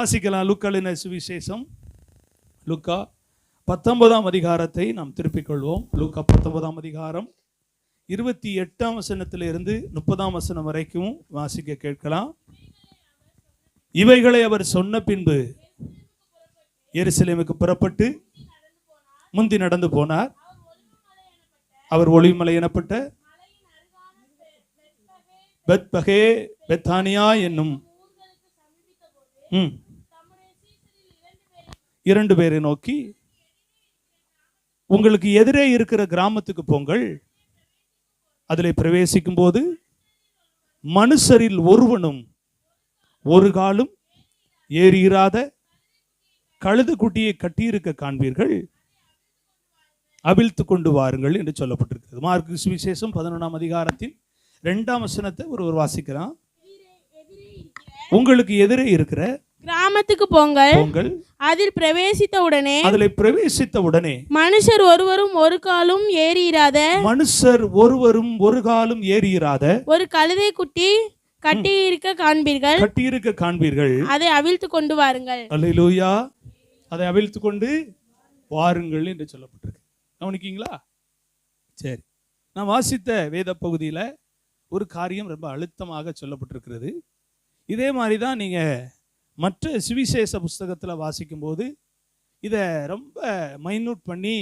வாசிக்கலாம். லூக்காவின் சுவிசேஷம் லூக்கா 19ஆம் அதிகாரத்தை நாம் திருப்பிக் கொள்வோம். லூக்கா 19ஆம் அதிகாரம் 28ஆம் வசனத்திலிருந்து 30ஆம் வசனம் வரைக்கும் வாசிக்க கேட்கலாம். இவைகளை அவர் சொன்ன பின்பு எருசலேமுக்கு புறப்பட்டு முந்தி நடந்து போனார். அவர் ஒலிவமலை எனப்பட்ட பெத்பகே பெத்தானியா என்னும் 2 பேரை நோக்கி, உங்களுக்கு எதிரே இருக்கிற கிராமத்துக்கு போங்கள். அதில் பிரவேசிக்கும் போது மனுஷரில் ஒருவனும் ஒரு காலும் ஏறியிராத கழுது குட்டியை கட்டியிருக்க காண்பீர்கள், அவிழ்த்து கொண்டு வாருங்கள் என்று சொல்லப்பட்டிருக்கிறது. மார்க்கு சுவிசேஷம் 11ஆம் அதிகாரத்தின் 2ஆம் வசனத்தை ஒருவர் வாசிக்கிறான். உங்களுக்கு எதிரே இருக்கிற கிராமத்துக்கு போங்கள். அதில் பிரவேசித்த உடனே மனுஷர் ஒருவரும் ஒரு காலும் ஏறியிராத ஒரு கழுதை குட்டி கட்டியிருக்க காண்பீர்கள். அதை அவிழ்த்து கொண்டு வாருங்கள். அல்லேலூயா. அதை அவிழ்த்து கொண்டு வாருங்கள் என்று சொல்லப்பட்டிருக்கு. கவனிக்கீங்களா? சரி, நான் வாசித்த வேத பகுதியில் ஒரு காரியம் ரொம்ப அழுத்தமாக சொல்லப்பட்டிருக்கிறது. இதே மாதிரி தான் நீங்கள் மற்ற சுவிசேஷ புஸ்தகத்தில் வாசிக்கும்போது இதை ரொம்ப மைன்யூட் பண்ணி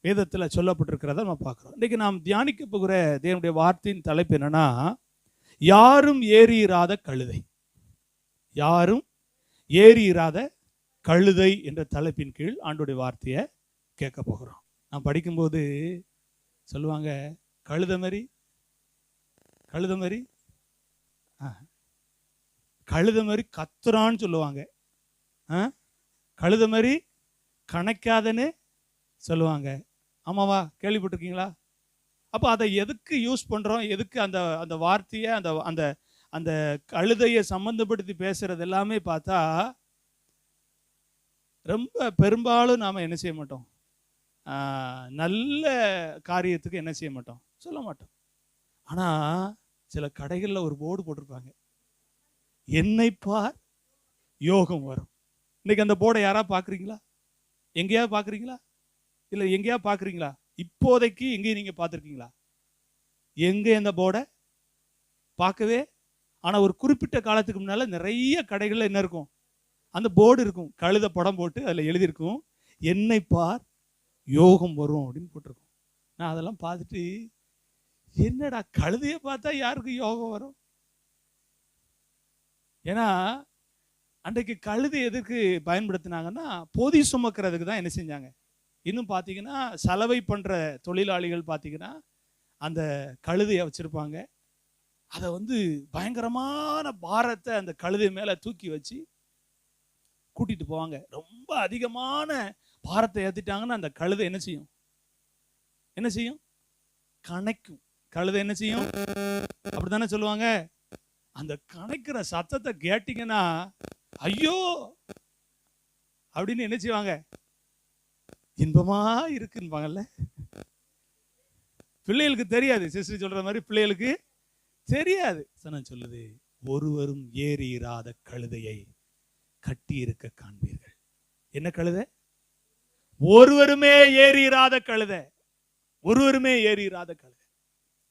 வேதத்தில் சொல்லப்பட்டிருக்கிறத நம்ம பார்க்குறோம். இன்றைக்கி நாம் தியானிக்க போகிற தேவனுடைய வார்த்தையின் தலைப்பு என்னன்னா, யாரும் ஏறியிராத கழுதை. யாரும் ஏறியிராத கழுதை என்ற தலைப்பின் கீழ் ஆண்டோடைய வார்த்தையை கேட்க போகிறோம். நான் படிக்கும்போது சொல்லுவாங்க, கழுத மாதிரி கத்துறான்னு சொல்லுவாங்க, கழுத மாதிரி கணக்காதன்னு சொல்லுவாங்க. ஆமாவா? கேள்விப்பட்டிருக்கீங்களா? அப்போ அதை எதுக்கு யூஸ் பண்ணுறோம்? எதுக்கு அந்த வார்த்தையை அந்த அந்த கழுதையை சம்மந்தப்படுத்தி பேசுறது எல்லாமே பார்த்தா ரொம்ப பெரும்பாலும் நாம் என்ன செய்ய மாட்டோம், நல்ல காரியத்துக்கு என்ன செய்ய மாட்டோம், சொல்ல மாட்டோம். ஆனால் சில கடைகளில் ஒரு போர்டு போட்டிருப்பாங்க, என்னை பார் யோகம் வரும். இன்னைக்கு அந்த போர்டை யாராவது பார்க்குறீங்களா? எங்கேயாவது பார்க்குறீங்களா? இல்லை எங்கேயாவது பார்க்குறீங்களா? இப்போதைக்கு எங்கேயும் நீங்கள் பார்த்துருக்கீங்களா? எங்கே அந்த போர்டை பார்க்கவே. ஆனால் ஒரு குறிப்பிட்ட காலத்துக்கு முன்னால் நிறைய கடைகளில் என்ன இருக்கும், அந்த போர்டு இருக்கும், கழுத படம் போட்டு அதில் எழுதியிருக்கும், என்னை பார் யோகம் வரும் அப்படின்னு போட்டிருக்கும். நான் அதெல்லாம் பார்த்துட்டு, என்னடா கழுதையை பார்த்தா யாருக்கு யோகம் வரும்? ஏன்னா அன்றைக்கு கழுதை எதுக்கு பயன்படுத்தினாங்கன்னா, பொதி சுமக்கிறதுக்கு தான் என்ன செஞ்சாங்க. இன்னும் பார்த்தீங்கன்னா சலவை பண்ணுற தொழிலாளிகள் பார்த்தீங்கன்னா அந்த கழுதையை வச்சுருப்பாங்க. அதை பயங்கரமான பாரத்தை அந்த கழுதை மேலே தூக்கி வச்சு கூட்டிகிட்டு போவாங்க. ரொம்ப அதிகமான பாரத்தை ஏற்றிட்டாங்கன்னா அந்த கழுதை என்ன செய்யும்? கணைக்கும். கழுதை என்ன செய்யும்? அப்படி தானே சொல்லுவாங்க. அந்த கணைக்கிற சத்தத்தை கேட்டீங்கன்னா ஐயோ அப்படின்னு என்ன செய்வாங்க, இன்பமா இருக்குன்பாங்கல்ல. பிள்ளைகளுக்கு தெரியாது, சிஸ்டர் சொல்ற மாதிரி பிள்ளைகளுக்கு தெரியாது. சொல்லுது, ஒருவரும் ஏறியிராத கழுதையை கட்டி இருக்க காண்பீர்கள். என்ன கழுதை? ஒருவருமே ஏறியிராத கழுதை.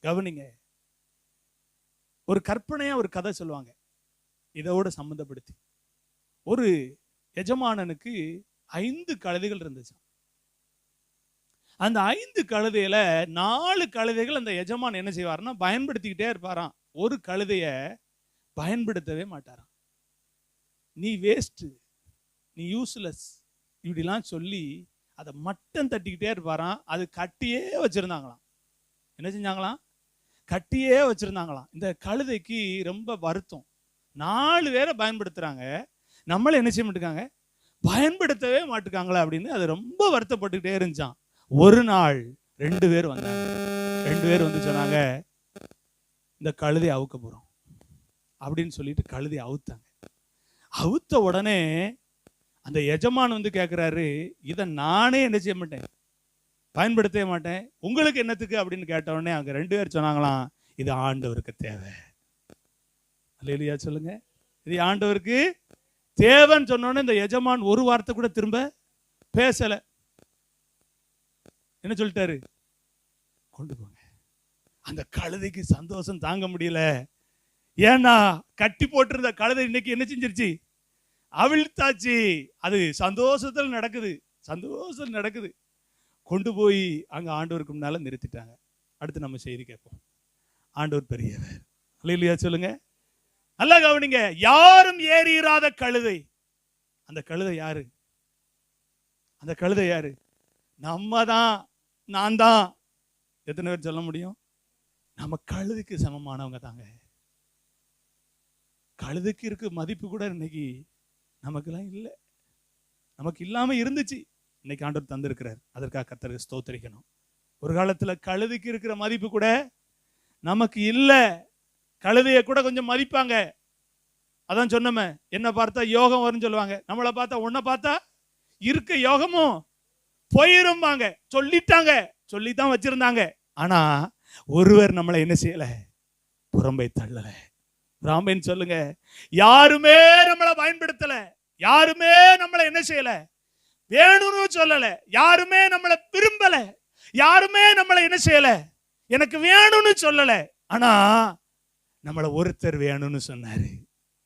கவனிங்க, ஒரு கற்பனையா ஒரு கதை சொல்லுவாங்க இதோட சம்பந்தப்படுத்தி. ஒரு எஜமானனுக்கு 5 கழுதைகள் இருந்துச்சு. அந்த 5 கழுதையில 4 கழுதைகள் அந்த எஜமான் என்ன செய்வார்னா பயன்படுத்திக்கிட்டே இருப்பாராம். ஒரு கழுதைய பயன்படுத்தவே மாட்டாராம். நீ வேஸ்ட், நீ யூஸ்லெஸ் இப்படிலாம் சொல்லி அதை மட்டம் தட்டிக்கிட்டே இருப்பாராம். அது கட்டியே வச்சிருந்தாங்களாம். என்ன செஞ்சாங்களாம்? கட்டியே வச்சிருந்தாங்களாம். இந்த கழுதைக்கு ரொம்ப வருத்தம். 4 பேரை பயன்படுத்துறாங்க, நம்மள என்ன செய்ய மாட்டேங்காங்க, பயன்படுத்தவே மாட்டுக்காங்களா அப்படின்னு அது ரொம்ப வருத்தப்பட்டுக்கிட்டே இருந்துச்சான். ஒரு நாள் 2 பேர் வந்தாங்க. 2 பேர் சொன்னாங்க, இந்த கழுதை அவுக்க போறோம் அப்படின்னு சொல்லிட்டு கழுதை அவுத்தாங்க. அவுத்த உடனே அந்த எஜமான் கேட்கிறாரு, இதை நானே என்ன செய்ய மாட்டேன், பயன்படுத்தவே மாட்டேன், உங்களுக்கு என்னத்துக்கு அப்படின்னு கேட்ட உடனே அங்க 2 பேர் சொன்னாங்களாம், இது ஆண்டவருக்கு தேவை. அல்லேலூயா சொல்லுங்க. இது ஆண்டவருக்கு தேவன் சொன்னோன்னு இந்த எஜமான் ஒரு வார்த்தை கூட திரும்ப பேசல. என்ன சொல்லிட்டாரு? கொண்டு போங்க. அந்த கழுதைக்கு சந்தோஷம் தாங்க முடியல. ஏன்னா கட்டி போட்டிருந்த கழுதை இன்னைக்கு என்ன செஞ்சிருச்சு? அவிழ்த்தாச்சு. அது சந்தோஷத்தில் நடக்குது. கொண்டு போய் அங்க ஆண்டவருக்கு முன்னால நிறுத்திட்டாங்க. அடுத்து நம்ம செய்தி கேட்போம். ஆண்டவர் பெரியவர். அல்லேலூயா சொல்லுங்க. நல்லா கவனிங்க. யாரும் ஏறிராத கழுதை. அந்த கழுதை யாரு? அந்த கழுதை யாரு? நம்ம தான், நான் தான். எத்தனை பேர் சொல்ல முடியும்? நம்ம கழுதைக்கு சமமானவங்க தாங்க. கழுதைக்கு இருக்கு மதிப்பு கூட இன்னைக்கு நமக்கெல்லாம் இல்லை. நமக்கு இல்லாம இருந்துச்சு, இன்னைக்கு ஆண்டவர் தந்திருக்கிறார். அதற்காக கர்த்தருக்கு ஸ்தோத்திரிக்கணும். ஒரு காலத்துல கழுதைக்கு இருக்கிற மதிப்பு கூட நமக்கு இல்லை. கழுதைய கூட கொஞ்சம் மதிப்பாங்க. அதான் சொன்னமே, என்ன பார்த்தா யோகம் வரும்னு சொல்லுவாங்க. நம்மளை பார்த்தா, உன்னை பார்த்தா இருக்க யோகமும் போயிரும்பாங்க. சொல்லித்தான் வச்சிருந்தாங்க. ஆனா ஒருவர் நம்மளை என்ன செய்யல? புறம்பை தள்ளல. ராமன் சொல்லுங்க. யாருமே நம்மளை பயன்படுத்தல. யாருமே நம்மளை என்ன செய்யல? வேணும்னு சொல்லல. யாருமே நம்மளை விரும்பல. யாருமே நம்மளை என்ன செய்யல? எனக்கு வேணும்னு சொல்லல. ஆனா நம்மளை ஒருத்தர் வேணும்னு சொன்னாரு.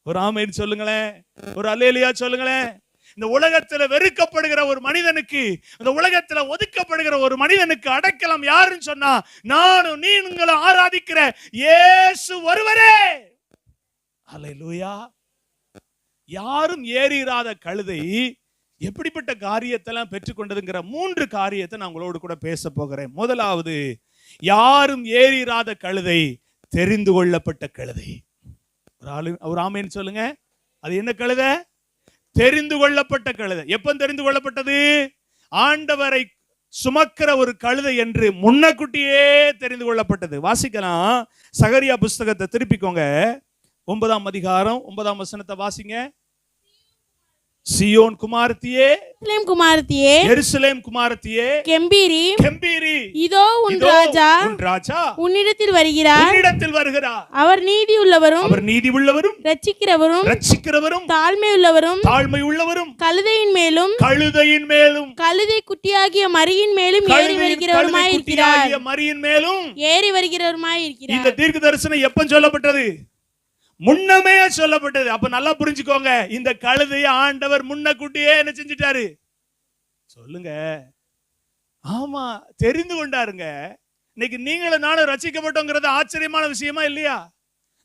ஒரு ஆமென் சொல்லுங்களேன். ஒரு அல்லேலூயா சொல்லுங்களேன். இந்த உலகத்துல வெறுக்கப்படுகிற ஒரு மனிதனுக்கு, இந்த உலகத்துல ஒதுக்கப்படுகிற ஒரு மனிதனுக்கு அடைக்கலம் யாருன்னு சொன்னா, நானும் நீங்களும் ஆராதிக்கிற இயேசு ஒருவரே. அல்லேலூயா. யாரும் ஏறிராத கழுதை எப்படிப்பட்ட காரியத்தெல்லாம் பெற்றுக்கொண்டதுங்கிற 3 காரியத்தை நான் உங்களோடு கூட பேச போகிறேன். முதலாவது, யாரும் ஏறிராத கழுதை தெரிந்து கொள்ளப்பட்ட கழுதை. ஒரு ஆமென் சொல்லுங்க. அது என்ன கழுதை? தெரிந்து கொள்ளப்பட்ட கழுதை. எப்ப தெரிந்து கொள்ளப்பட்டது? ஆண்டவரை சுமக்கிற ஒரு கழுதை என்று முன்னக்கூட்டியே தெரிந்து கொள்ளப்பட்டது. வாசிக்கலாம். சகரியா புஸ்தகத்தை திருப்பிக்கோங்க. 9ஆம் அதிகாரம் 9ஆம் வசனத்தை வாசிங்க. சியோன் குமாரத்தியே, எருசலேம் குமாரத்தியே, கெம்பீரி, இதோ உன் ராஜா உன்னிடத்தில் வருகிறார். அவர் நீதி உள்ளவரும் ரட்சிக்கிறவரும் தாழ்மை உள்ளவரும் கழுதையின் மேலும் கழுதை குட்டியாகிய மரியின் மேலும் ஏறி வருகிறவருமாய் இருக்கிறார். இந்த தீர்க்க தரிசனம் எப்ப சொல்லப்பட்டது? முன்னமே சொல்லப்பட்டது. அப்ப நல்லா புரிஞ்சுக்கோங்க. இந்த கழுதையை ஆண்டவர் முன்னக்கூட்டியே என்ன செஞ்சிட்டாரு? சொல்லுங்க. ஆமா, தெரிந்து கொண்டாருங்க. இன்னைக்கு நீங்களும் நானும் ரட்சிக்கப்பட்டோங்கிறது ஆச்சரியமான விஷயமா இல்லையா?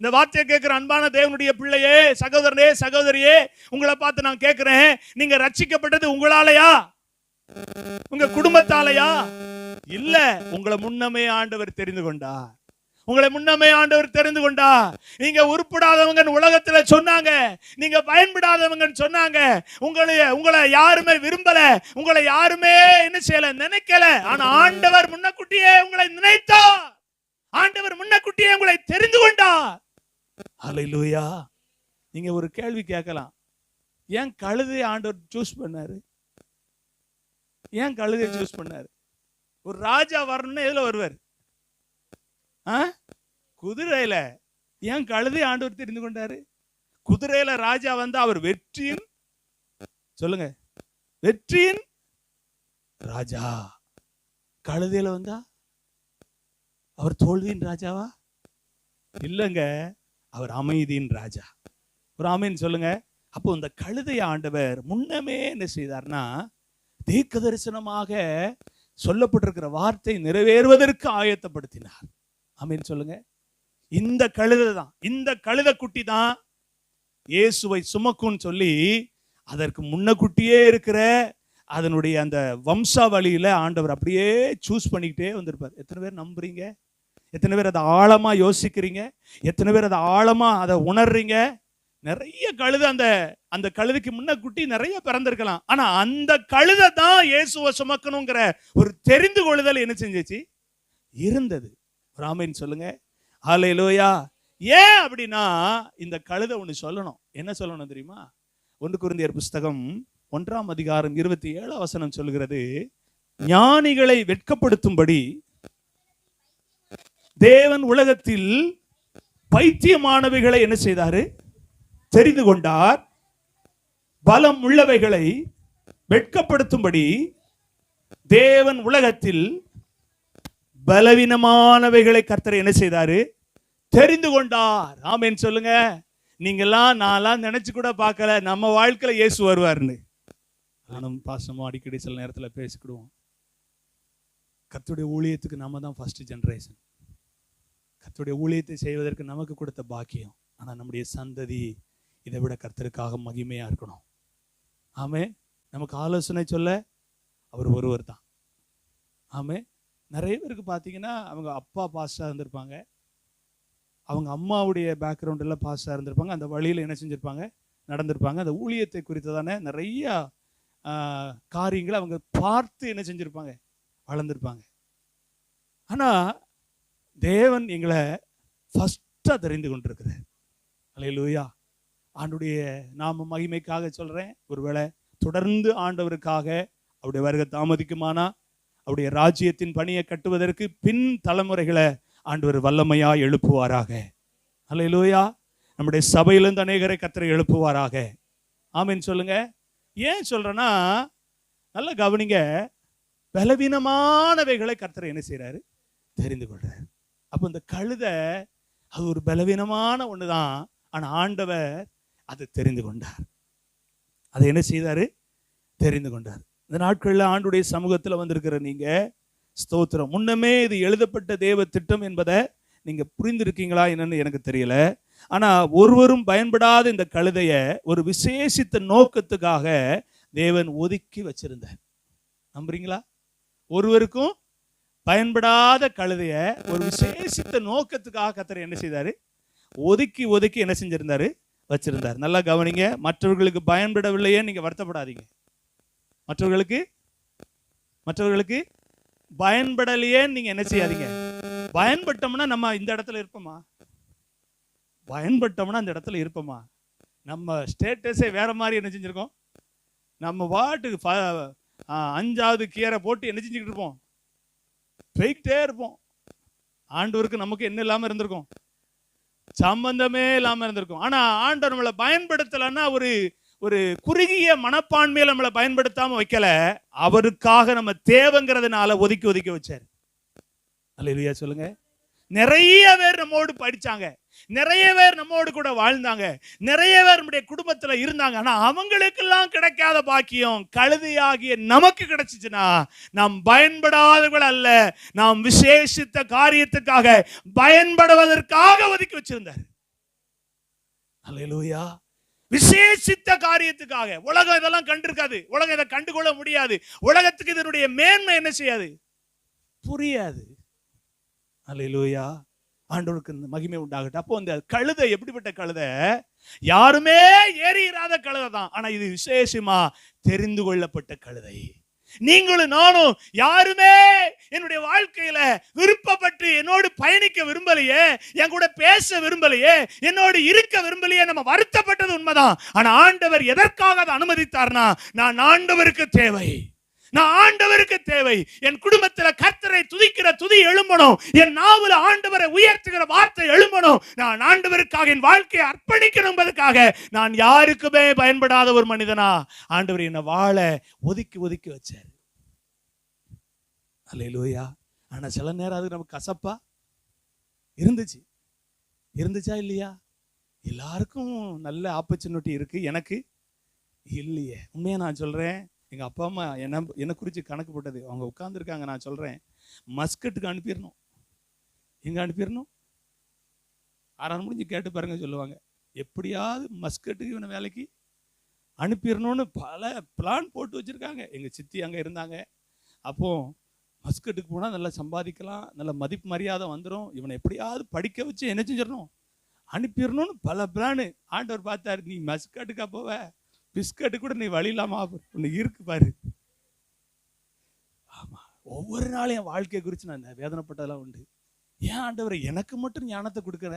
இந்த வார்த்தையை கேட்கிற அன்பான தேவனுடைய பிள்ளையே, சகோதரனே, சகோதரியே, உங்களை பார்த்து நான் கேட்கிறேன், நீங்க ரட்சிக்கப்பட்டது உங்களாலயா? உங்க குடும்பத்தாலயா? இல்ல, உங்களை முன்னமே ஆண்டவர் தெரிந்து கொண்டார். நீங்க உருப்படாதவங்க உலகத்துல சொன்னாங்க, நீங்க பயன்படாதவங்க சொன்னாங்க, உங்களை யாருமே விரும்பல, உங்களை யாருமே என்ன செய்யல, நினைக்கல. ஆனா ஆண்டவர் முன்னக்கூட்டியே உங்களை நினைத்தார். ஆண்டவர் முன்னக்கூட்டியே உங்களை தெரிந்து கொண்டார். ஹல்லேலூயா. நீங்க ஒரு கேள்வி கேட்கலாம். ஏன் கழுதையை ஆண்டவர் சூஸ் பண்ணாரு? ஏன் கழுதையை சூஸ் பண்ணாரு? ஒரு ராஜா வரணும்னா எதுல வருவார்? குதிரையில. ஏன் கழுதை ஆண்டவர் தெரிந்து கொண்டாரு? குதிரையில ராஜா வந்தா அவர் வெற்றியின், சொல்லுங்க, வெற்றியின் ராஜா. கழுதையில வந்தா அவர் தோல்வியின் ராஜாவா? இல்லங்க, அவர் அமைதியின் ராஜா. ஒரு ஆமென் சொல்லுங்க. அப்போ இந்த கழுதை ஆண்டவர் முன்னமே என்ன செய்தார்னா, தீர்க்க தரிசனமாக சொல்லப்பட்டிருக்கிற வார்த்தை நிறைவேறுவதற்கு ஆயத்தப்படுத்தினார். ஆமென் சொல்லுங்க. இந்த கழுதை தான், இந்த கழுதை குட்டி தான் இயேசுவை சுமக்கும்னு சொல்லி அதற்கு முன்னக்கூட்டியே இருக்கிற அதனுடைய அந்த வம்சாவளியில ஆண்டவர் அப்படியே சூஸ் பண்ணிக்கிட்டே வந்திருப்பார். எத்தனை பேர் நம்புறீங்க? எத்தனை பேர் அதை ஆழமா யோசிக்கிறீங்க? எத்தனை பேர் அதை ஆழமா அதை உணர்றீங்க? நிறைய கழுதை, அந்த கழுதைக்கு முன்னக்கூட்டி நிறைய பிறந்திருக்கலாம். ஆனா அந்த கழுதை தான் இயேசுவை சுமக்கணுங்கிற ஒரு தெரிந்து கொள்ளுதல் என்ன செஞ்சிச்சு? இருந்தது. ஆமென் சொல்லுங்க. ஹல்லேலூயா. ஏன் அப்படின்னா, இந்த கழுதை ஒண்ணு சொல்லணும். என்ன சொல்லணும் தெரியுமா? 1 கொரிந்தியர் புஸ்தகம் 1ஆம் அதிகாரம் 27ஆம் வசனம் சொல்கிறது, ஞானிகளை வெட்கப்படுத்தும்படி தேவன் உலகத்தில் பைத்தியமானவைகளை என்ன செய்தாரு? தெரிந்து கொண்டார். பலம் உள்ளவைகளை வெட்கப்படுத்தும்படி தேவன் உலகத்தில் பலவீனமானவைகளை கர்த்தர் என்ன செய்தாரு? தெரிந்து கொண்டார். ஆமென் சொல்லுங்க. நீங்கெல்லாம் நான்லாம் நினைச்சு கூட பார்க்கல நம்ம வாழ்க்கையில இயேசு வருவார்னு. நானும் பாசமும் அடிக்கடி சில நேரத்தில் பேசிக்கிடுவோம். கர்த்தருடைய ஊழியத்துக்கு நம்ம தான் ஃபர்ஸ்ட் ஜெனரேஷன். கர்த்தருடைய ஊழியத்தை செய்வதற்கு நமக்கு கொடுத்த பாக்கியம். ஆனால் நம்முடைய சந்ததி இதை விட கர்த்தருக்காக மகிமையா இருக்கணும். ஆமே. நமக்கு ஆலோசனை சொல்ல அவர் ஒருவர் தான். ஆமே. நிறைய பேருக்கு பார்த்தீங்கன்னா அவங்க அப்பா பாஸ்டா இருந்திருப்பாங்க, அவங்க அம்மாவுடைய பேக்ரவுண்டில் பாஸ்டாக இருந்திருப்பாங்க, அந்த வழியில் என்ன செஞ்சுருப்பாங்க? நடந்திருப்பாங்க. அந்த ஊழியத்தை குறித்ததான நிறைய காரியங்களை அவங்க பார்த்து என்ன செஞ்சுருப்பாங்க? வளர்ந்துருப்பாங்க. ஆனால் தேவன் எங்களை ஃபஸ்ட்டாக தெரிந்து கொண்டிருக்கிறார். அல்லேலூயா. ஆண்டுடைய நாம மகிமைக்காக சொல்கிறேன். ஒருவேளை தொடர்ந்து ஆண்டவருக்காக அவருடைய வருகை தாமதிக்குமானா அவருடைய ராஜ்யத்தின் பணியை கட்டுவதற்கு பின் தலைமுறைகளை ஆண்டவர் வல்லமையா எழுப்புவாராக. அல்லேலூயா. நம்முடைய சபையிலிருந்து அநேகரை கர்த்தரை எழுப்புவாராக. ஆமென் சொல்லுங்க. ஏன் சொல்றேன்னா, நல்ல கவனிங்க, பலவீனமானவைகளை கர்த்தரை என்ன செய்யறாரு? தெரிந்து கொள்றாரு. அப்போ இந்த கழுதை அது ஒரு பலவீனமான ஒண்ணுதான். ஆனா ஆண்டவர் அதை தெரிந்து கொண்டார். அதை என்ன செய்தாரு? தெரிந்து கொண்டார். இந்த நாட்களில் ஆண்டுடைய சமூகத்தில் வந்திருக்கிற நீங்க ஸ்தோத்திரம். முன்னமே இது எழுதப்பட்ட தேவ திட்டம் என்பதை நீங்க புரிந்திருக்கீங்களா என்னன்னு எனக்கு தெரியல. ஆனா ஒருவரும் பயன்படாத இந்த கழுதைய ஒரு விசேஷித்த நோக்கத்துக்காக தேவன் ஒதுக்கி வச்சிருந்தார். நம்புறீங்களா? ஒருவருக்கும் பயன்படாத கழுதைய ஒரு விசேஷித்த நோக்கத்துக்காக கர்த்தர் என்ன செய்தாரு? ஒதுக்கி ஒதுக்கி என்ன செஞ்சிருந்தாரு? வச்சிருந்தார். நல்லா கவனிங்க. மற்றவர்களுக்கு பயன்படவில்லையே நீங்க வருத்தப்படாதீங்க. மற்றவர்களுக்கு பயன்படலையே நீங்க என்ன செய்யாதீங்க. பயன்பட்டோம்னா நம்ம இந்த இடத்துல இருப்போமா? பயன்பட்டோம்னா அந்த இடத்துல இருப்போமா? நம்ம ஸ்டேட்டஸே வேற மாதிரி என்ன செஞ்சிருக்கோம்? நம்ம வாட்டுக்கு 5வது கியரை போட்டு என்ன செஞ்சுக்கிட்டு இருப்போம்? போய்கிட்டே இருப்போம். ஆண்டவருக்கு நமக்கு என்ன இல்லாம இருந்திருக்கும்? சம்பந்தமே இல்லாம இருந்திருக்கும். ஆனா ஆண்டவர் நம்மளை பயன்படுத்தலன்னா ஒரு குறுகிய மனப்பான்மையில நம்மளை பயன்படுத்தாம வைக்கல. அவருக்காக நம்ம தேவைங்கிறதுனால ஒதுக்கி ஒதுக்கி வச்சார். அல்லேலூயா சொல்லுங்க. நிறைய பேர் நம்மோடு படிச்சாங்க, நிறைய பேர் நம்மோடு கூட வாழ்ந்தாங்க, நிறைய பேர் நம்முடைய குடும்பத்துல இருந்தாங்க. ஆனா அவங்களுக்கெல்லாம் கிடைக்காத பாக்கியம் கழுதையாகிய நமக்கு கிடைச்சிச்சுன்னா, நாம் பயன்படாதவர்கள் அல்ல, நாம் விசேஷித்த காரியத்துக்காக பயன்படுவதற்காக ஒதுக்கி வச்சிருந்தார். அல்லேலூயா. விசேஷித்த காரியத்துக்காக. உலகம் இதெல்லாம் கண்டிருக்காது, உலகம் இதை கண்டுகொள்ள முடியாது, உலகத்துக்கு இதனுடைய மேன்மை என்ன செய்யாது? புரியாது. அல்லேலூயா. ஆண்டவருக்கு மகிமை உண்டாகட்டும். அப்போ இந்த கழுதை எப்படிப்பட்ட கழுதை? யாருமே ஏறியிராத கழுதை தான். ஆனா இது விசேஷமா தெரிந்து கொள்ளப்பட்ட கழுதை. நீங்களும் நானும் யாருமே என்னுடைய வாழ்க்கையில விருப்பப்பட்டு என்னோடு பயணிக்க விரும்பலையே, என் கூட பேச விரும்பலையே, என்னோடு இருக்க விரும்பலையே, நம்ம வருத்தப்பட்டது உண்மைதான். ஆனா ஆண்டவர் எதற்காக அதை அனுமதித்தார்னா, நான் ஆண்டவருக்கு தேவை, நான் ஆண்டவருக்கு தேவை. என் குடும்பத்தில் கர்த்தரை துதிக்கிற துதி எழும்பணும், என் நாவுல ஆண்டவரை உயர்த்துகிற வார்த்தை எழும்பணும், நான் ஆண்டவருக்காக என் வாழ்க்கையை அர்ப்பணிக்கணும் என்பதற்காக நான் யாருக்குமே பயன்படாத ஒரு மனிதனா ஆண்டவர் என்னை வாழ ஒதுக்கி ஒதுக்கி வச்சார். அல்லேலூயா. ஆனா சில நேரம் அது நமக்கு கசப்பா இருந்துச்சா இல்லையா? எல்லாருக்கும் நல்ல ஆப்பர்ச்சுனிட்டி இருக்கு, எனக்கு இல்லையே. உண்மையா நான் சொல்றேன், எங்கள் அப்பா அம்மா என்னை குறித்து கணக்கு போட்டது. அவங்க உட்காந்துருக்காங்க. நான் சொல்கிறேன், மஸ்கட்டுக்கு அனுப்பிடணும். எங்கே அனுப்பிடணும்? 6 முடிஞ்சு கேட்டு பாருங்க சொல்லுவாங்க. எப்படியாவது மஸ்கட்டுக்கு இவனை வேலைக்கு அனுப்பிடணும்னு பல பிளான் போட்டு வச்சுருக்காங்க. எங்கள் சித்தி அங்கே இருந்தாங்க. அப்போ மஸ்கட்டுக்கு போனால் நல்லா சம்பாதிக்கலாம், நல்ல மதிப்பு மரியாதை வந்துடும், இவனை எப்படியாவது படிக்க வச்சு என்ன செஞ்சிடணும், அனுப்பிடணும்னு பல பிளானு. ஆண்டவர் பார்த்தாரு, நீ மஸ்கட்டுக்கா போவ, பிஸ்கட்டு கூட நீ வழி இல்லாம ஒன்று இருக்கு பாரு. ஆமா, ஒவ்வொரு நாளும் என் வாழ்க்கையை குறித்து நான் வேதனைப்பட்டதெல்லாம் உண்டு. ஏன் ஆண்டவரை எனக்கு மட்டும் ஞானத்தை கொடுக்கல?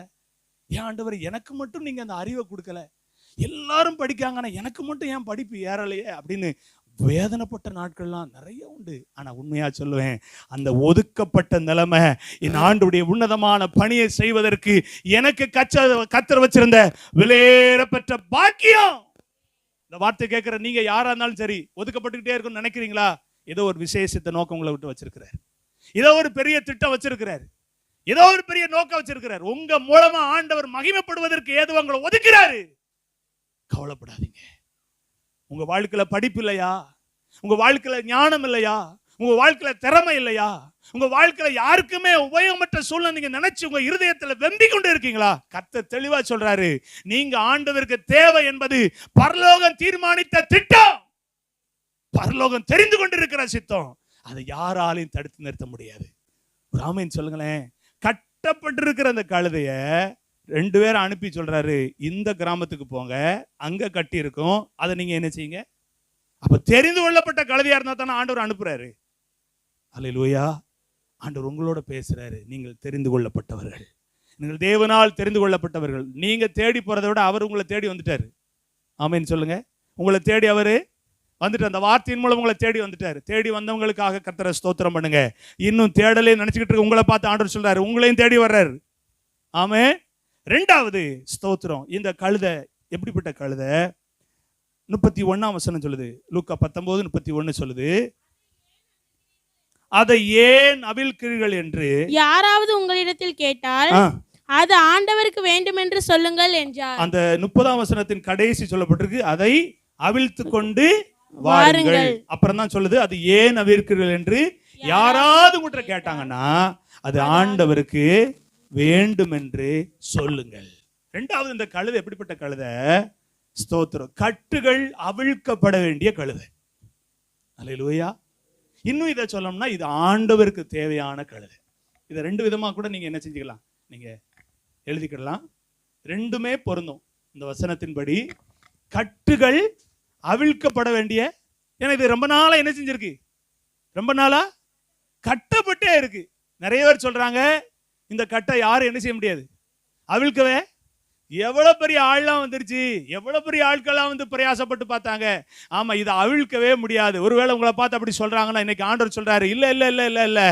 ஏன் ஆண்டவரை எனக்கு மட்டும் நீங்க அந்த அறிவை கொடுக்கல? எல்லாரும் படிக்காங்கன்னா எனக்கு மட்டும் ஏன் படிப்பு ஏறலையே அப்படின்னு வேதனைப்பட்ட நாட்கள்லாம் நிறைய உண்டு. ஆனா உண்மையா சொல்லுவேன், அந்த ஒதுக்கப்பட்ட நிலைமை என் ஆண்டுடைய உன்னதமான பணியை செய்வதற்கு எனக்கு கத்தர் வச்சிருந்த விலையேற பெற்ற பாக்கியம். இந்த வார்த்தை கேட்கிற நீங்க யாரா இருந்தாலும் சரி, ஒதுக்கப்பட்டுக்கிட்டே இருக்கும்னு நினைக்கிறீங்களா? ஏதோ ஒரு விசேஷத்தை நோக்கம் உங்களை விட்டு வச்சிருக்கிறார். ஏதோ ஒரு பெரிய திட்டம் வச்சிருக்கிறார். ஏதோ ஒரு பெரிய நோக்கம் வச்சிருக்கிறார். உங்க மூலமா ஆண்டவர் மகிமைப்படுவதற்கு ஏதோ உங்களை ஒதுக்கிறாரு. கவலைப்படாதீங்க. உங்க வாழ்க்கையில படிப்பு இல்லையா? உங்க வாழ்க்கையில ஞானம் இல்லையா? உங்க வாழ்க்கையில திறமை இல்லையா? உங்க வாழ்க்கையில யாருக்குமே உபயோகமற்ற சூழ்நிலை நீங்க நினைச்சு உங்க இருதயத்துல வெம்பி கொண்டு இருக்கீங்களா? கர்த்தர் தெளிவா சொல்றாரு, நீங்க ஆண்டவருக்கு தேவை என்பது பரலோகம் தீர்மானித்த திட்டம், பரலோகம் தெரிந்து கொண்டிருக்கிற சித்தம். அதை யாராலையும் தடுத்து நிறுத்த முடியாது. ஒரு ஆமென் சொல்லுங்களேன். கட்டப்பட்டிருக்கிற அந்த கழுதைய 2 பேரை அனுப்பி சொல்றாரு, இந்த கிராமத்துக்கு போங்க, அங்க கட்டி இருக்கும், அதை நீங்க என்ன செய்யுங்க. அப்ப தெரிந்து கொள்ளப்பட்ட கழுதையா இருந்தா தானே ஆண்டவர் அனுப்புறாரு. அல்லேலூயா. ஆண்டவர் உங்களோட பேசுறாரு. நீங்கள் தெரிந்து கொள்ளப்பட்டவர்கள், நீங்கள் தேவனால் தெரிந்து கொள்ளப்பட்டவர்கள். நீங்க தேடி போறதை விட அவர் உங்களை தேடி வந்துட்டாரு. ஆமென் சொல்லுங்க. உங்களை தேடி அவரு வந்துட்டு அந்த வார்த்தையின் மூலம் உங்களை தேடி வந்துட்டாரு. தேடி வந்தவங்களுக்காக கர்த்தரை ஸ்தோத்திரம் பண்ணுங்க. இன்னும் தேடலே நினைச்சுக்கிட்டு இருக்க உங்களை பார்த்து ஆண்டவர் சொல்றாரு, உங்களையும் தேடி வர்றாரு. ஆமென். 2வது ஸ்தோத்திரம். இந்த கழுதை எப்படிப்பட்ட கழுதை? 31ஆம் வசனம் சொல்லுது. லூக்கா 19:31 சொல்லுது, அதை ஏன் அவிழ்க்கிறீர்கள் என்று யாராவது உங்களிடத்தில் கேட்டால் அது ஆண்டவருக்கு வேண்டும் என்று சொல்லுங்கள் என்றார். அந்த 30ஆம் வசனத்தின் கடைசி சொல்லப்பட்டிருக்கு, அதை அவிழ்த்து கொண்டு வாருங்கள். அப்புறம் தான் சொல்லுது, அது ஏன் அவிழ்க்கிறீர்கள் என்று யாராவது உங்கள்கிட்ட கேட்டாங்கன்னா அது ஆண்டவருக்கு வேண்டும் என்று சொல்லுங்கள். 2வது, இந்த கழுதை எப்படிப்பட்ட கழுதை? ஸ்தோத்திரம். கட்டுகள் அவிழ்க்கப்பட வேண்டிய கழுதை. அல்லேலூயா. இன்னும் இதை சொல்லணும்னா இது ஆண்டவருக்கு தேவையான கழுதை. இதை 2 விதமா கூட நீங்க என்ன செஞ்சுக்கலாம், நீங்க எழுதிக்கிடலாம். 2மே பொருந்தும். இந்த வசனத்தின்படி கட்டுகள் அவிழ்க்கப்பட வேண்டிய, ஏன்னா இது ரொம்ப நாளா என்ன செஞ்சிருக்கு, ரொம்ப நாளா கட்டப்பட்டே இருக்கு. நிறைய பேர் சொல்றாங்க இந்த கட்டை யாரும் என்ன செய்ய முடியாது, அவிழ்க்கவே. எவ்வளவு பெரிய ஆள்லாம் வந்துருச்சு, எவ்வளவு பெரிய ஆட்கள்லாம் வந்து பிரயாசப்பட்டு பார்த்தாங்க. ஆமா, இதை அவிழ்க்கவே முடியாது. ஒருவேளை உங்களை பார்த்து அப்படி சொல்றாங்கன்னா இன்னைக்கு ஆண்டவர் சொல்றாரு, இல்ல இல்ல இல்ல இல்ல இல்ல,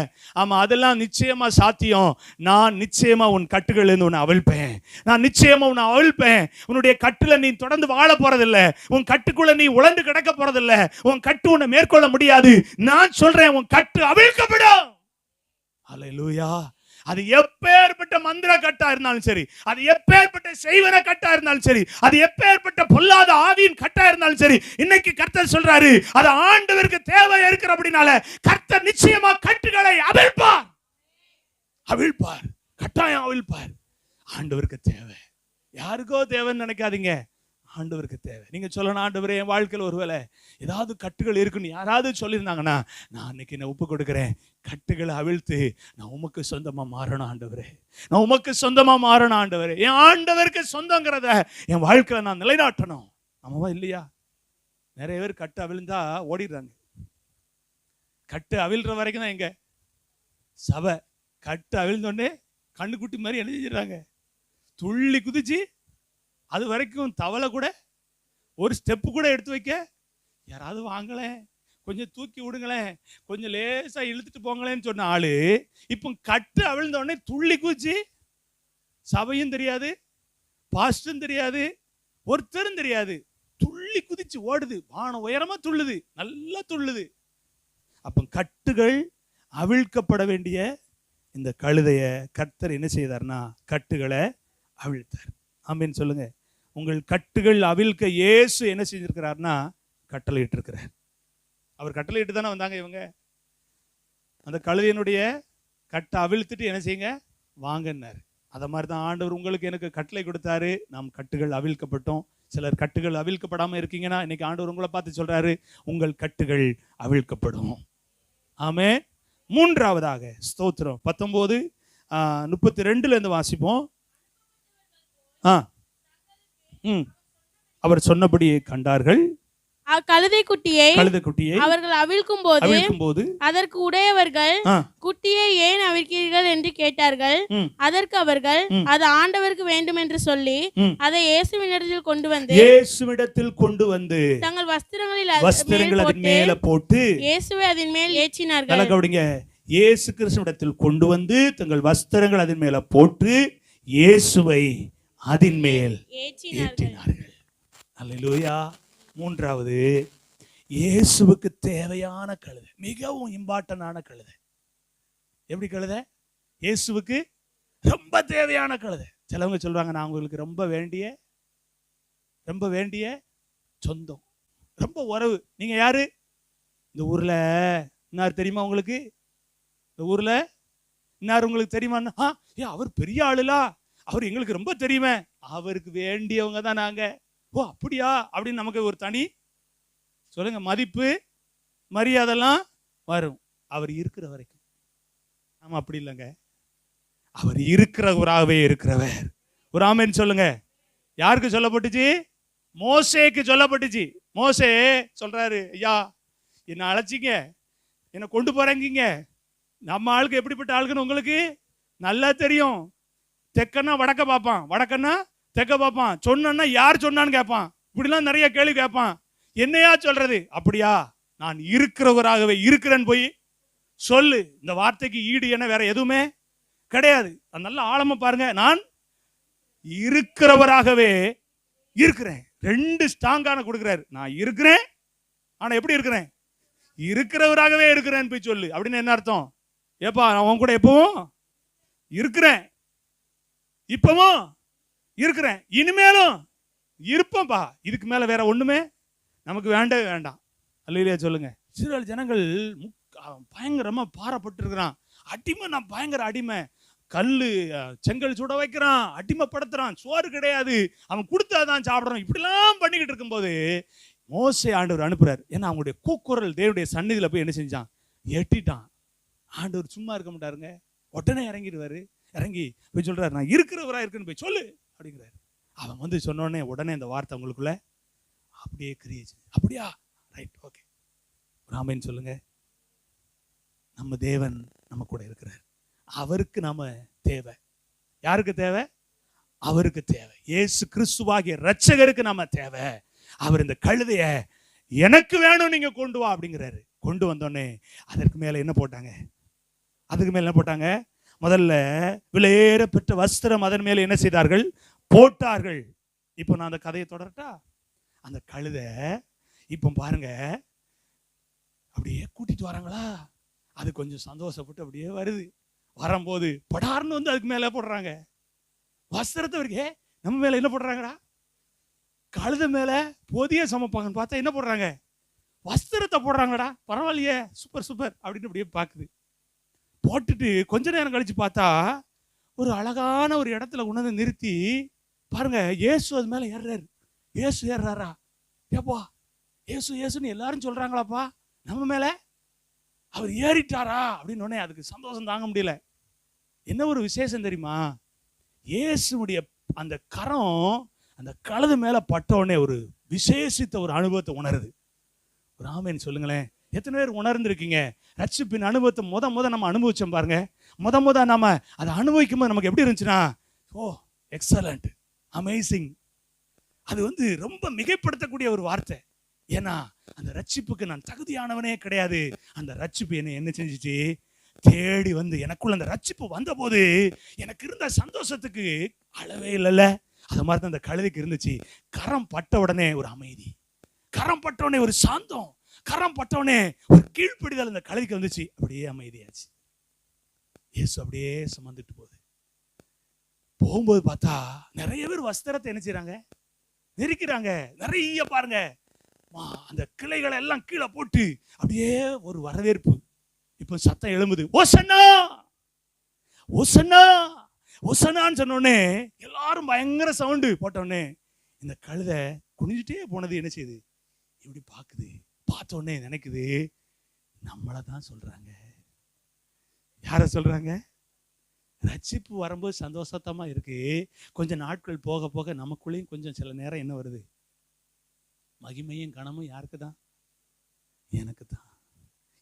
ஆமா அதெல்லாம் நிச்சயமா சாத்தியம். நான் நிச்சயமா உன் கட்டுகள் இருந்து உன்னை அவிழ்ப்பேன். நான் நிச்சயமா உன்னை அவிழ்ப்பேன். உன்னுடைய கட்டுல நீ தொடர்ந்து வாழ போறதில்ல. உன் கட்டுக்குள்ள நீ உழந்து கிடக்க போறதில்ல. உன் கட்டு உன்னை மேற்கொள்ள முடியாது. நான் சொல்றேன், உன் கட்டு அவிழ்க்கப்படும். அல்லேலூயா. அது எப்பேற்பட்ட மந்திர கட்டா இருந்தாலும் சரி, அது எப்பேற்பட்ட செய்வன கட்டா இருந்தாலும் சரி, அது எப்பேற்பட்ட பொல்லாத ஆவியின் கட்டா இருந்தாலும் சரி, இன்னைக்கு கர்த்தர் சொல்றாரு, அது ஆண்டவருக்கு தேவை இருக்கிற அப்படினால கர்த்தர் நிச்சயமா கட்டுகளை அவிழ்ப்பார். அவிழ்ப்பார், கட்டாயம் அவிழ்ப்பார். ஆண்டவருக்கு தேவை. யாருக்கோ தேவைன்னு நினைக்காதீங்க, ஆண்டவருக்கு தேவை. நீங்க சொல்லணும், ஆண்டவரே என் வாழ்க்கையில் ஒருவேளை ஏதாவது கட்டுகள் இருக்குன்னு யாராவது சொல்லியிருந்தாங்கன்னா நான் இன்னைக்கு என்ன ஒப்பு கொடுக்கிறேன். கட்டுகளை அவிழ்த்து நான் உமக்கு சொந்தமா மாறணும் ஆண்டவரே. நான் உமக்கு சொந்தமா மாறணும் ஆண்டவரே. என் ஆண்டவருக்கு சொந்தங்கிறத என் வாழ்க்கையில நான் நிலைநாட்டணும். ஆமாவா இல்லையா? நிறைய பேர் கட்டு அவிழ்ந்தா ஓடிடுறாங்க. கட்டு அவிழ்ற வரைக்கும் தான் எங்க சபை. கட்டு அவிழ்ந்தோடனே கண்ணுக்குட்டி மாதிரி என்ன செஞ்சிடறாங்க, துள்ளி குதிச்சு அது வரைக்கும் தவளை கூட ஒரு ஸ்டெப்பு கூட எடுத்து வைக்க யாராவது வாங்கலேன், கொஞ்சம் தூக்கி விடுங்களேன், கொஞ்சம் லேசா இழுத்துட்டு போங்களேன்னு சொன்ன ஆளு இப்போ கட்டு அவிழ்ந்த உடனே துள்ளி குதிச்சு, சபையும் தெரியாது, பாஸ்டும் தெரியாது, ஒருத்தரும் தெரியாது, துள்ளி குதிச்சு ஓடுது, வானம் உயரமா துள்ளுது, நல்லா துள்ளுது. அப்ப கட்டுகள் அவிழ்க்கப்பட வேண்டிய இந்த கழுதைய கர்த்தர் என்ன செய்தார்னா கட்டுகளை அவிழ்த்தார். ஆமென் சொல்லுங்க. உங்கள் கட்டுகள் அவிழ்க்க இயேசு என்ன செஞ்சிருக்கிறார்னா கட்டளையிட்டு இருக்கிறார். அவர் கட்டளையிட்டு தானே வந்தாங்க இவங்க. அந்த கழுதையினுடைய கட்டை அவிழ்த்துட்டு என்ன செய்யுங்க, வாங்கன்னாரு. அதை மாதிரி தான் ஆண்டவர் உங்களுக்கு எனக்கு கட்டளை கொடுத்தாரு. நாம் கட்டுகள் அவிழ்க்கப்பட்டோம். சிலர் கட்டுகள் அவிழ்க்கப்படாம இருக்கீங்கன்னா இன்னைக்கு ஆண்டவர் உங்களை பார்த்து சொல்றாரு, உங்கள் கட்டுகள் அவிழ்க்கப்படும். ஆமென். 3வதாக ஸ்தோத்திரம். 19:32 இருந்து வாசிப்போம். அவர் சொன்னபடியே கண்டார்கள். கழுதை குட்டியை அவர்கள் அவிழ்க்கும் போது அதற்கு உடையவர்கள் குட்டியை ஏன் அவிழ்க்கிறீர்கள் என்று கேட்டார்கள். அதற்கு அவர்கள் அது ஆண்டவருக்கு வேண்டும் என்று சொல்லி அதை இயேசுவினிடத்தில் கொண்டு வந்து தங்கள் வஸ்திரங்களில் அதன் மேல போட்டு இயேசுவை அதன் மேல் ஏற்றினார்கள். இயேசு கிறிஸ்துவிடத்தில் கொண்டு வந்து தங்கள் வஸ்திரங்கள் அதன் மேல போட்டு இயேசுவை அதன் மேல் ஏற்றினார்கள். அல்லேலூயா. மூன்றாவது, இயேசுவுக்கு தேவையான கழுதை, மிகவும் இம்பார்ட்டன்டான கழுதை. எப்படி கழுதை? இயேசுவுக்கு ரொம்ப தேவையான கழுதை. சிலவங்க சொல்றாங்க, நான் உங்களுக்கு ரொம்ப வேண்டிய சொந்தம், ரொம்ப உறவு. நீங்க யாரு? இந்த ஊர்ல இன்னார் தெரியுமா உங்களுக்கு? இந்த ஊர்ல இன்னார் உங்களுக்கு தெரியுமா? அவர் பெரிய ஆளுலா, அவர் எங்களுக்கு ரொம்ப தெரியுமே, அவருக்கு வேண்டியவங்க தான் நாங்க. ஓ அப்படியா அப்படின்னு நமக்கு ஒரு தனி சொல்லுங்க மதிப்பு மரியாதைலாம் வரும், அவர் இருக்கிற வரைக்கும். ஆமா, அப்படி இல்லைங்க, அவர் இருக்கிறவராகவே இருக்கிறவர். ஒரு ஆமென் சொல்லுங்க. யாருக்கு சொல்லப்பட்டுச்சு? மோசேக்கு சொல்லப்பட்டுச்சு. மோசே சொல்றாரு, ஐயா என்ன அழைச்சிங்க, என்ன கொண்டு போறீங்க, நம்ம ஆளுக்கு எப்படிப்பட்ட ஆளுக்குன்னு உங்களுக்கு நல்லா தெரியும். தெக்கன்னா வடக்க பார்ப்பான், வடக்கன்னா தெக்க பார்ப்பான், சொன்னா யார் சொன்னான்னு கேட்பான், இப்படிலாம் நிறைய கேள்வி கேட்பான். என்னையா சொல்றது? அப்படியா, நான் இருக்கிறவராகவே இருக்கிறேன்னு போய் சொல்லு. இந்த வார்த்தைக்கு ஈடு என்ன வேற எதுவுமே கிடையாது. நல்ல ஆழமா பாருங்க, நான் இருக்கிறவராகவே இருக்கிறேன். ரெண்டு ஸ்ட்ராங்கான கொடுக்கிறாரு. நான் இருக்கிறேன், ஆனா எப்படி இருக்கிறேன்? இருக்கிறவராகவே இருக்கிறேன்னு போய் சொல்லு. அப்படின்னு என்ன அர்த்தம்? ஏப்பா நான் உன் கூட எப்பவும் இருக்கிறேன், இப்பவும் இருக்கிறேன், இனிமேலும் இருப்பேன்ப்பா. இதுக்கு மேல வேற ஒண்ணுமே நமக்கு வேண்டவே வேண்டாம். அல்லேலூயா சொல்லுங்க. இஸ்ரவேல் ஜனங்கள் பயங்கரமா பாரப்பட்டு இருக்கிறான். அடிமை, நான் பயங்கர அடிமை. கல்லு செங்கல் சுட வைக்கிறான், அடிமைப்படுத்துறான், சோறு கிடையாது, அவன் கொடுத்தாதான் சாப்பிடறான். இப்படிலாம் பண்ணிக்கிட்டு இருக்கும்போது மோசே ஆண்டவர் அனுப்புறாரு. ஏன்னா அவங்களுடைய கூக்குரல் தேவனுடைய சந்நிதியில போய் என்ன செஞ்சான்? எட்டிட்டான். ஆண்டவர் சும்மா இருக்க மாட்டாருங்க, உடனே இறங்கிடுவாரு. இறங்கி போய் சொல்றாரு, நான் இருக்கிறவரா இருக்குன்னு போய் சொல்லு அப்படிங்கிறாரு. அவன் வந்து சொன்னோடனே உடனே இந்த வார்த்தை உங்களுக்குள்ள அப்படியே கிரியேச்சு. அப்படியா, ரைட், ஓகே, ஆமென் சொல்லுங்க. நம்ம தேவன் நம்ம கூட இருக்கிறார். அவருக்கு நாம தேவை. யாருக்கு தேவை? அவருக்கு தேவை. இயேசு கிறிஸ்துவாகிய இரட்சகருக்கு நாம தேவை. அவர் இந்த கழுதைய எனக்கு வேணும், நீங்க கொண்டு வா அப்படிங்கிறாரு. கொண்டு வந்தோடனே அதற்கு மேல என்ன போட்டாங்க? முதல்ல விலையேற பெற்ற வஸ்திரம் அதன் மேல என்ன செய்தார்கள்? போட்டார்கள். இப்போ நான் அந்த கதையை தொடரட்டா? அந்த கழுதை இப்போ பாருங்க அப்படியே கூட்டிட்டு வராங்களா, அது கொஞ்சம் சந்தோஷப்பட்டு அப்படியே வருது. வரும்போது படார்னு வந்து அதுக்கு மேல போடுறாங்க வஸ்திரத்தை. இருக்கே நம்ம மேல என்ன போடுறாங்கடா? கழுதை மேல பொதிய சமைப்பாங்கன்னு பார்த்தா என்ன போடுறாங்க? வஸ்திரத்தை போடுறாங்கடா. பரவாயில்லையே, சூப்பர் சூப்பர் அப்படின்னு அப்படியே பாக்குது. போட்டுட்டு கொஞ்ச நேரம் கழிச்சு பார்த்தா ஒரு அழகான ஒரு இடத்துல உணர்ந்து நிறுத்தி பாருங்க, இயேசு அது மேல ஏறாரு. இயேசு ஏறாரா? ஏப்பா இயேசு இயேசுன்னு எல்லாரும் சொல்றாங்களாப்பா, நம்ம மேல அவர் ஏறிட்டாரா அப்படின்னு உடனே அதுக்கு சந்தோஷம் தாங்க முடியல. என்ன ஒரு விசேஷம் தெரியுமா? இயேசுடைய அந்த கரம் அந்த கழுதை மேல பட்ட உடனே ஒரு விசேஷித்த ஒரு அனுபவத்தை உணருது. ஒரு ஆமென் சொல்லுங்களேன். எத்தனை பேர் உணர்ந்திருக்கீங்க? ரட்சிப்பின் அனுபவத்தை முத நம்ம அனுபவிச்சோம் பாருங்க. முத நாம அதை அனுபவிக்கும் போது நமக்கு எப்படி இருந்துச்சுன்னா, ஓ எக்ஸலண்ட், அமேசிங். அது வந்து ரொம்ப மிகைப்படுத்தக்கூடிய ஒரு வார்த்தை. ஏன்னா அந்த ரட்சிப்புக்கு நான் தகுதியானவனே கிடையாது. அந்த ரட்சிப்பு என்ன செஞ்சிச்சு? தேடி வந்து எனக்குள்ள அந்த ரட்சிப்பு வந்த போது எனக்கு இருந்த சந்தோஷத்துக்கு அளவே இல்லைல்ல. அது மாதிரி தான் அந்த கழுதைக்கு இருந்துச்சு. கரம் பட்ட உடனே ஒரு அமைதி, கரம் பட்ட உடனே ஒரு சாந்தம், கரம் பட்ட உடனே ஒரு கீழ்ப்படிதல் அந்த கழுதைக்கு வந்துச்சு. அப்படியே அமைதியாச்சு. இயேசு அப்படியே சுமந்துட்டு போகும்போது பார்த்தா நிறைய பேர் வஸ்திரத்தை என்ன செய்றாங்க? நெரிக்கிறாங்க. நிறைய பாருங்க அந்த கிளைகளை எல்லாம் கீழே போட்டு அப்படியே ஒரு வரவேற்பு. இப்ப சத்தம் எழும்புது, ஓசன்னா ஓசன்னா ஓசன்னான்னு சொன்னோடனே எல்லாரும் பயங்கர சவுண்டு போட்டோடனே இந்த கழுதை குனிஞ்சிட்டே போனது என்ன செய்யுது? இப்படி பாக்குது. பார்த்த உடனே நினைக்குது, நம்மளை தான் சொல்றாங்க. யார சொல்றாங்க? ரட்சிப்பு வரும்போது சந்தோஷத்தமா இருக்கு. கொஞ்சம் நாட்கள் போக போக நமக்குள்ளேயும் கொஞ்சம் சில நேரம் என்ன வருது? மகிமையும் கனமும் யாருக்கு தான்? எனக்கு தான்,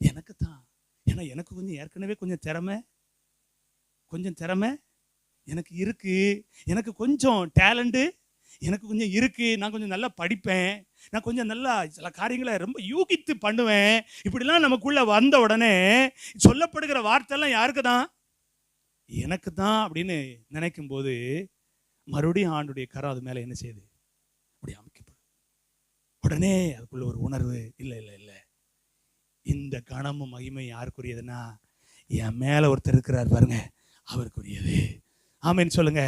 எனக்கு தான். ஏன்னா எனக்கு கொஞ்சம் ஏற்கனவே கொஞ்சம் திறமை எனக்கு இருக்கு, எனக்கு கொஞ்சம் டேலண்ட் எனக்கு கொஞ்சம் இருக்கு. நான் கொஞ்சம் நல்லா படிப்பேன், நான் கொஞ்சம் நல்லா சில காரியங்களை ரொம்ப யூகித்து பண்ணுவேன். இப்படிலாம் நமக்குள்ள வந்த உடனே சொல்லப்படுகிற வார்த்தை எல்லாம் யாருக்கு தான்? எனக்கு தான் அப்படின்னு நினைக்கும் போது மறுபடியும் ஆண்டுடைய கரம் அது மேல என்ன செய்யுது? அப்படி அமைக்கப்படும். உடனே அதுக்குள்ள ஒரு உணர்வு, இல்லை இல்லை இல்லை, இந்த கனமும் மகிமை யாருக்குரியதுன்னா என் மேல ஒருத்தர் இருக்கிறார் பாருங்க, அவருக்குரியது. ஆமேன்னு சொல்லுங்க.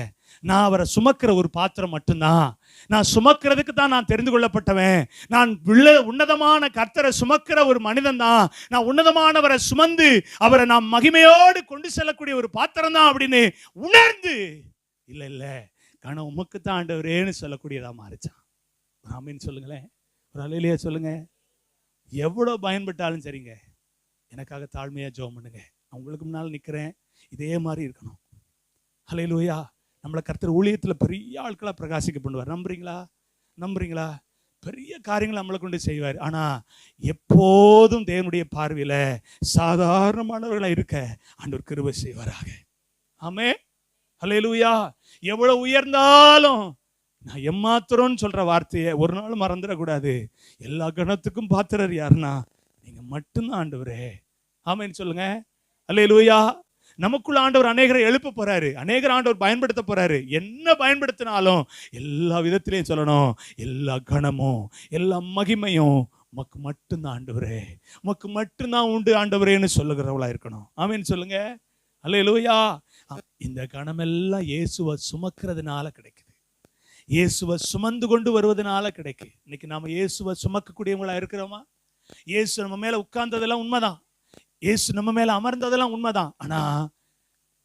நான் அவரை சுமக்கிற ஒரு பாத்திரம் மட்டும்தான். நான் சுமக்கிறதுக்கு தான் நான் தெரிந்து கொள்ளப்பட்டவன். நான் உன்னதமான கர்த்தரை சுமக்கிற ஒரு மனிதன் தான். நான் உன்னதமானவரை சுமந்து அவரை நான் மகிமையோடு கொண்டு செல்லக்கூடிய ஒரு பாத்திரம் தான் அப்படின்னு உணர்ந்து, இல்லை இல்லை கனம் உமக்கு தான் ஆண்டவரேன்னு சொல்லக்கூடியதா மாறிச்சான். ஆமேன்னு சொல்லுங்களேன். ஒரு அலையிலேயே சொல்லுங்க. எவ்வளவு பயன்பட்டாலும் சரிங்க, எனக்காக தாழ்மையா ஜெபம் பண்ணுங்க. நான் உங்களுக்கு முன்னால் நிற்கிறேன், இதே மாதிரி இருக்கணும். ஹல்லேலூயா. நம்மளை கர்த்தர் ஊழியத்தில் பெரிய ஆட்களா பிரகாசிக்க பண்ணுவார். நம்புறீங்களா? பெரிய காரியங்களை நம்மளை கொண்டு செய்வார். ஆனா எப்போதும் தேவனுடைய பார்வையில சாதாரணமானவர்களா இருக்க ஆண்டவர் கிருபை செய்வாராக. ஆமென். ஹல்லேலூயா. எவ்வளவு உயர்ந்தாலும் நான் எம்மாத்திரம்னு சொல்ற வார்த்தையை ஒரு நாள் மறந்துடக்கூடாது. எல்லா கணத்துக்கும் பாத்திரர் யாருன்னா நீங்க மட்டும்தான் ஆண்டவரே. ஆமென்னு சொல்லுங்க. ஹல்லேலூயா. நமக்குள்ள ஆண்டவர் அநேகரை எழுப்ப போறாரு, அநேகர் ஆண்டவர் பயன்படுத்த போறாரு. என்ன பயன்படுத்தினாலும் எல்லா விதத்திலையும் சொல்லணும், எல்லா கணமும் எல்லா மகிமையும் உமக்கு மட்டும்தான் ஆண்டவரே, உமக்கு மட்டும்தான் உண்டு ஆண்டவரேன்னு சொல்லுகிறவளா இருக்கணும். ஆமென்னு சொல்லுங்க. ஹல்லேலூயா. இந்த கணமெல்லாம் இயேசுவை சுமக்கிறதுனால கிடைக்குது, இயேசுவை சுமந்து கொண்டு வருவதனால கிடைக்கு. இன்னைக்கு நாம இயேசுவை சுமக்கக்கூடியவங்களா இருக்கிறோமா? இயேசு நம்ம மேல உட்கார்ந்ததெல்லாம் உண்மைதான், இயேசு நம்ம மேல அமர்ந்ததெல்லாம் உண்மைதான். ஆனா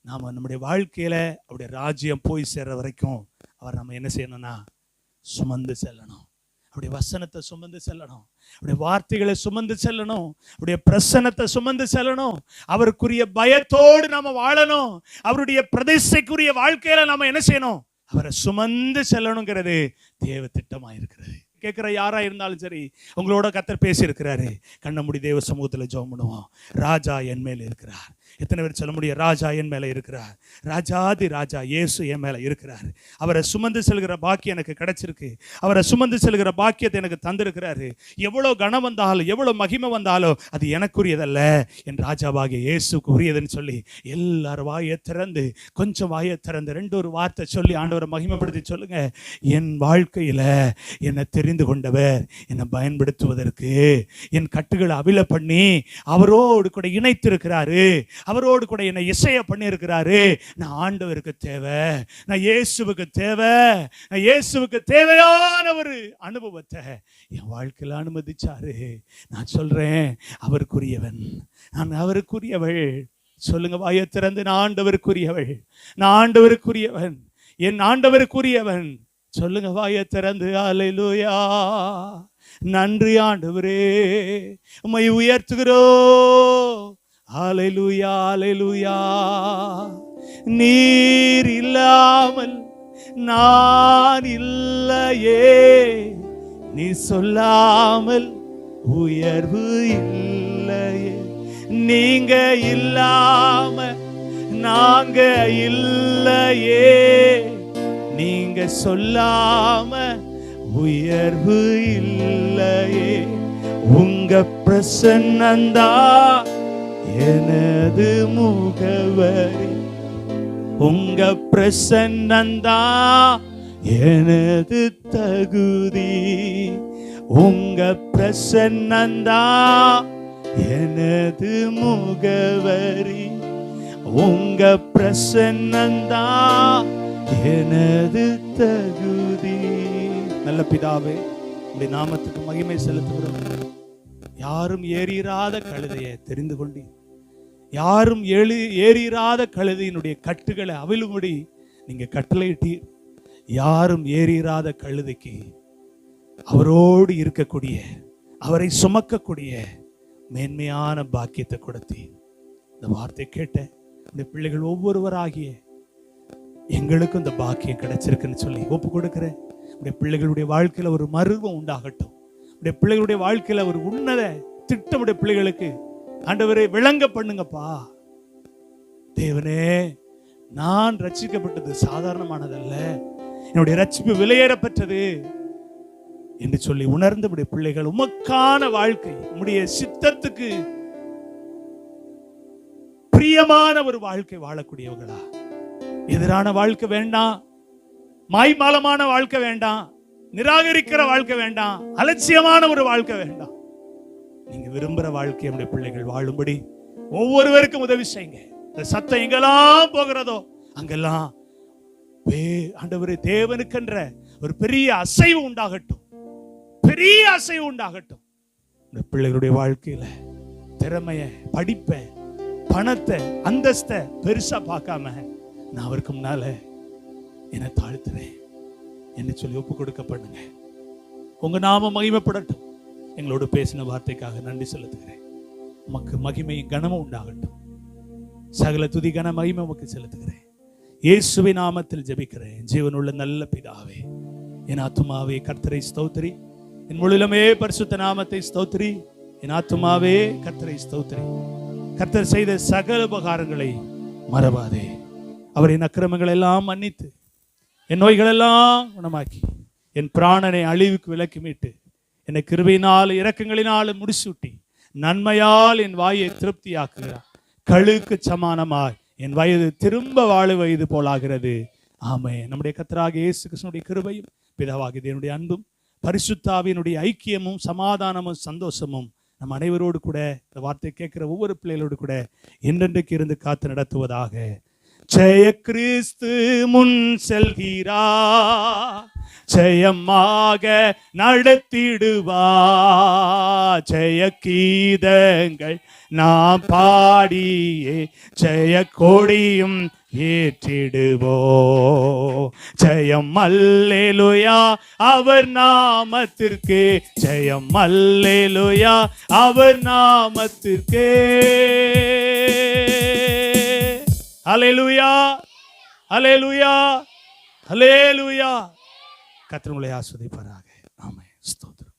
நாம நம்முடைய வாழ்க்கையில அவருடைய ராஜ்யம் போய் சேர்ற வரைக்கும் அவர் நம்ம என்ன செய்யணும்னா சுமந்து செல்லணும். அவருடைய வசனத்தை சுமந்து செல்லணும், அவருடைய வார்த்தைகளை சுமந்து செல்லணும், அவருடைய பிரசன்னத்தை சுமந்து செல்லணும். அவருக்குரிய பயத்தோடு நாம வாழணும். அவருடைய பிரதிஷ்டைக்குரிய வாழ்க்கையில நாம என்ன செய்யணும்? அவரை சுமந்து செல்லணுங்கிறது தேவ திட்டமா இருக்கிறது. கேட்கிற யாரா இருந்தாலும் சரி, உங்களோட கர்த்தர் பேசி இருக்கிறாரு. கண்ண மூடி தேவ சமூகத்தில் ஜெபம் பண்ணுவோம். ராஜா என் மேல இருக்கிறார். எத்தனை பேர் சொல்ல முடியும்? ராஜா என் மேல இருக்கிறார். ராஜாதி ராஜா இயேசு என் மேல இருக்கிறார். அவரை சுமந்து செல்கிற பாக்கியம் எனக்கு கிடைச்சிருக்கு. அவரை சுமந்து செல்கிற பாக்கியத்தை எனக்கு தந்திருக்கிறாரு. எவ்வளவு கனம் வந்தாலும் எவ்வளவு மகிமை வந்தாலும் அது எனக்குரியதல்ல, என் ராஜாவாகிய இயேசுக்கு உரியதுன்னு சொல்லி எல்லாரும் வாயை திறந்து, கொஞ்சம் வாயை திறந்து ரெண்டு ஒரு வார்த்தை சொல்லி ஆண்டவரை மகிமைப்படுத்தி சொல்லுங்க. என் வாழ்க்கையில என்னை தெரிந்து கொண்டவர், என்னை பயன்படுத்துவதற்கு என் கட்டுகளை அவில பண்ணி அவரோடு கூட இணைத்திருக்கிறாரு, அவரோடு கூட என்னை இசைய பண்ணி இருக்கிறாரு. நான் ஆண்டவருக்கு தேவை, நான் இயேசுவுக்கு தேவை, நான் இயேசுவுக்கு தேவையான ஒரு அனுபவத்தை என் வாழ்க்கையில் அனுமதிச்சாரு. நான் சொல்றேன், அவருக்குரியவன், நான் அவருக்குரியவள். சொல்லுங்க வாயை திறந்து, நான் ஆண்டவருக்குரியவள், நான் ஆண்டவருக்குரியவன், என் ஆண்டவருக்குரியவன். சொல்லுங்க வாயை திறந்து. அல்லேலூயா. நன்றி ஆண்டவரே, உம்மை உயர்த்துகிறோம். அல்லேலூயா, அல்லேலூயா. நீர் இல்லாமல் நான் இல்லையே, நீ சொல்லாமல் உயர்வு இல்லையே, நீங்க இல்லாம நாங்க இல்லையே, நீங்க சொல்லாம உயர்வு இல்லையே. உங்க பிரசன்னந்தா எனது முகவரி, உங்க பிரசன்னந்தா எனது தகுதி, உங்க பிரசன்னந்தா எனது முகவரி, உங்க பிரசன்னந்தா எனது தகுதி. நல்ல பிதாவே, உம்முடைய நாமத்துக்கு மகிமை செலுத்துகிறோம். யாரும் ஏறிராத கழுதையை தெரிந்து கொண்டு, யாரும் ஏறிராத கழுதையினுடைய கட்டுகளை அவிழும்படி நீங்க கட்டளையிட்டீர். யாரும் ஏறிராத கழுதைக்கு அவரோடு இருக்கக்கூடிய, அவரை சுமக்கக்கூடிய மேன்மையான பாக்கியத்தை கொடுத்தீர். இந்த வார்த்தை கேட்ட இந்த பிள்ளைகள் ஒவ்வொருவராகிய எங்களுக்கும் இந்த பாக்கியம் கிடைச்சிருக்குன்னு சொல்லி ஒப்பு கொடுக்கிறேன். உடைய பிள்ளைகளுடைய வாழ்க்கையில ஒரு மருவம் உண்டாகட்டும். உடைய பிள்ளைகளுடைய வாழ்க்கையில ஒரு உன்னத திட்டம் உடைய பிள்ளைகளுக்கு ஆண்டவரே விளங்க பண்ணுங்கப்பா. தேவனே, நான் ரட்சிக்கப்பட்டது சாதாரணமானதல்ல, என்னுடைய ரட்சிப்பு விலையேறப்பட்டது என்று சொல்லி உணர்ந்த உடைய பிள்ளைகள் உமக்கான வாழ்க்கை, உம்முடைய சித்தத்துக்கு பிரியமான ஒரு வாழ்க்கை வாழக்கூடியவங்களா. எதிரான வாழ்க்கை வேண்டாம், மாய்மாலமான வாழ்க்கை வேண்டாம். நிராகரிக்கிற வாழ்க்கை வேண்டாம், அலட்சியமான ஒரு வாழ்க்கை வேண்டாம். நீங்க விரும்புற வாழ்க்கை நம்முடைய பிள்ளைகள் வாழும்படி ஒவ்வொருவருக்கும் உதவி செய்யுங்க. இந்த சத்தம் எங்கெல்லாம் போகிறதோ அங்கெல்லாம் ஆண்டவரே தேவனுக்கென்ற ஒரு பெரிய அசைவு உண்டாகட்டும், பெரிய அசைவு உண்டாகட்டும். இந்த பிள்ளைகளுடைய வாழ்க்கையில திறமைய, படிப்பை, பணத்தை, அந்தஸ்தை பெருசா பார்க்காம நான் அவருக்கு முன்னால என்னை தாழ்த்துறேன் என்ன சொல்லி ஒப்பு கொடுக்க பண்ணுங்க. உங்க நாம மகிமைப்படட்டும். எங்களோடு பேசின வார்த்தைக்காக நன்றி செலுத்துகிறேன். உமக்கு மகிமையும் கனமும் உண்டாகட்டும். சகல துதி கன மகிமை உமக்கு செலுத்துகிறேன். இயேசுவின் நாமத்தில் ஜெபிக்கிறேன் ஜீவனுள்ள நல்ல பிதாவே. என் ஆத்துமாவே கர்த்தரை ஸ்தோத்திரி, என் முழுலமே பரிசுத்த நாமத்தை ஸ்தோத்திரி. என் ஆத்துமாவே கர்த்தரை ஸ்தோத்திரி. கர்த்தர் செய்த சகல உபகாரங்களை மறவாதே. அவரின் அக்கிரமங்கள் எல்லாம் மன்னித்து, என் நோய்கள் எல்லாம் குணமாக்கி, என் பிராணனை அழிவுக்கு விலக்கி மீட்டு, என்னை கிருபையினால் இரக்கங்களினால் முடிசூட்டி, நன்மையால் என் வாயை திருப்தியாக்குகிறார். கழுக்கு சமானமாய் என் வயது திரும்ப வாழ வயது போலாகிறது. ஆமென். நம்முடைய கர்த்தராகிய இயேசு கிறிஸ்துவினுடைய கிருபையும் பிதாவாகிய தேவனுடைய அன்பும் பரிசுத்தாவியினுடைய ஐக்கியமும் சமாதானமும் சந்தோஷமும் நம் அனைவரோடு கூட, இந்த வார்த்தை கேட்கிற ஒவ்வொரு பிள்ளைகளோடு கூட என்றென்றைக்கு இருந்து காத்து நடத்துவதாக. ஜெய கிறிஸ்து முன் செல்கிறா, ஜெயமாக நடத்திடுவா. ஜெய கீதங்கள் நாம் பாடியே ஜெய கொடியும் ஏற்றிடுவோ. ஜெயம் அல்லேலூயா அவர் நாமத்திற்கே, ஜெயம் அல்லேலூயா அவர் நாமத்திற்கே. ஹல்லேலூயா, ஹல்லேலூயா, ஹல்லேலூயா. கர்த்தர் உங்களை ஆசீர்வதிப்பாராக. ஆமென். ஸ்தோத்திரம்.